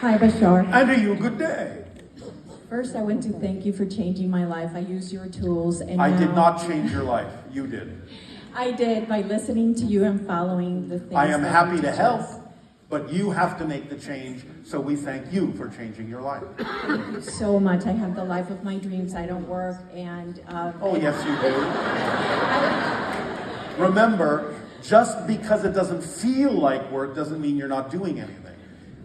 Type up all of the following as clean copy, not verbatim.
Hi, Bashar. And to you, good day. First, I want to thank you for changing my life. I use your tools, and I now did not change your life. You did. I did by listening to you and following the things. I am that happy you to teach help, us. but you have to make the change, so we thank you for changing your life. Thank you so much. I have the life of my dreams. I don't work, and Oh, yes, you do. Remember, just because it doesn't feel like work doesn't mean you're not doing anything.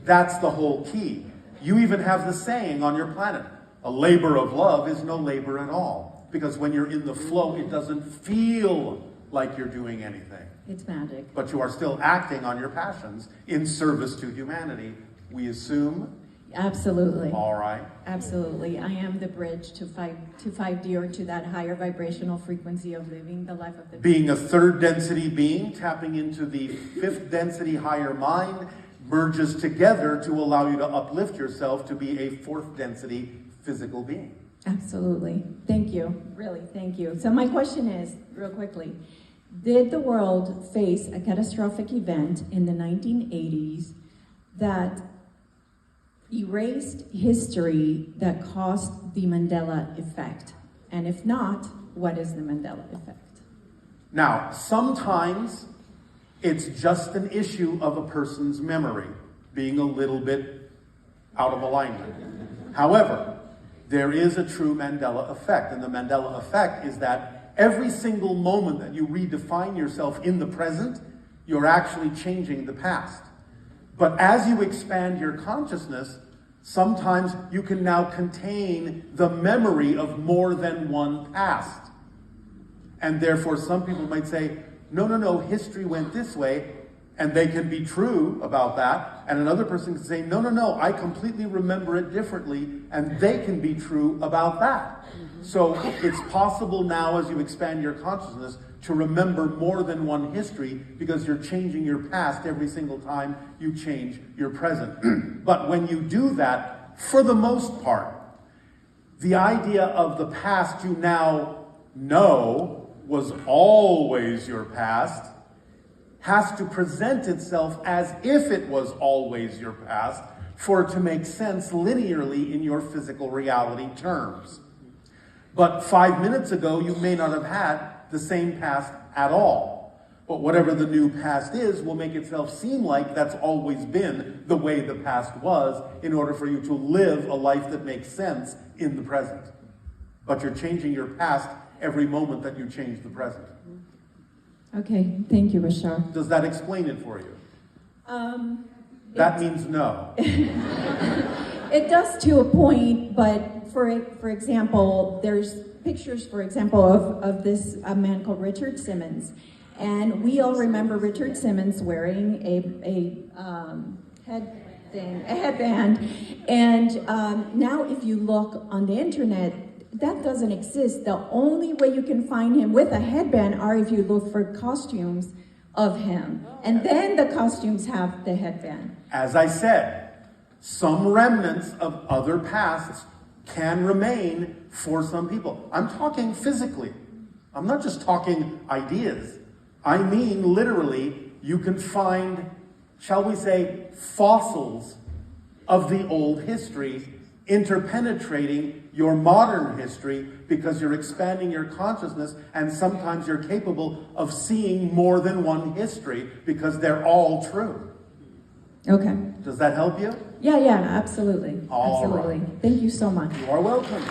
That's the whole key. You even have the saying on your planet, a labor of love is no labor at all. Because when you're in the flow, it doesn't feel like you're doing anything. It's magic. But you are still acting on your passions in service to humanity, we assume. Absolutely. All right. Absolutely. I am the bridge to 5D, or to that higher vibrational frequency of living the life of the Being a third density being, tapping into the fifth density higher mind, merges together to allow you to uplift yourself to be a fourth density physical being. Absolutely. Thank you. Really, thank you. So my question is, real quickly, did the world face a catastrophic event in the 1980s that erased history that caused the Mandela Effect? And if not, what is the Mandela Effect? Now, sometimes it's just an issue of a person's memory being a little bit out of alignment. However, there is a true Mandela Effect, and the Mandela Effect is that every single moment that you redefine yourself in the present, you're actually changing the past. But as you expand your consciousness, sometimes you can now contain the memory of more than one past. And therefore, some people might say, no, history went this way, and they can be true about that. And another person can say, no, I completely remember it differently, and they can be true about that. So it's possible now, as you expand your consciousness, to remember more than one history, because you're changing your past every single time you change your present. But when you do that, for the most part, the idea of the past you now know was always your past has to present itself as if it was always your past for it to make sense linearly in your physical reality terms. But 5 minutes ago, you may not have had the same past at all. But whatever the new past is will make itself seem like that's always been the way the past was, in order for you to live a life that makes sense in the present. But you're changing your past every moment that you change the present. Okay, thank you, Bashar. Does that explain it for you? That means no. It does to a point, but for example, there's pictures, for example, of this a man called Richard Simmons. And we all remember Richard Simmons wearing a headband. And now if you look on the internet, that doesn't exist. The only way you can find him with a headband are if you look for costumes of him. And then the costumes have the headband. As I said, some remnants of other pasts can remain for some people. I'm talking physically. I'm not just talking ideas. I mean literally, you can find, shall we say, fossils of the old history interpenetrating your modern history, because you're expanding your consciousness, and sometimes you're capable of seeing more than one history because they're all true. Okay. Does that help you? Yeah, absolutely. All absolutely. right. Thank you so much. You are welcome.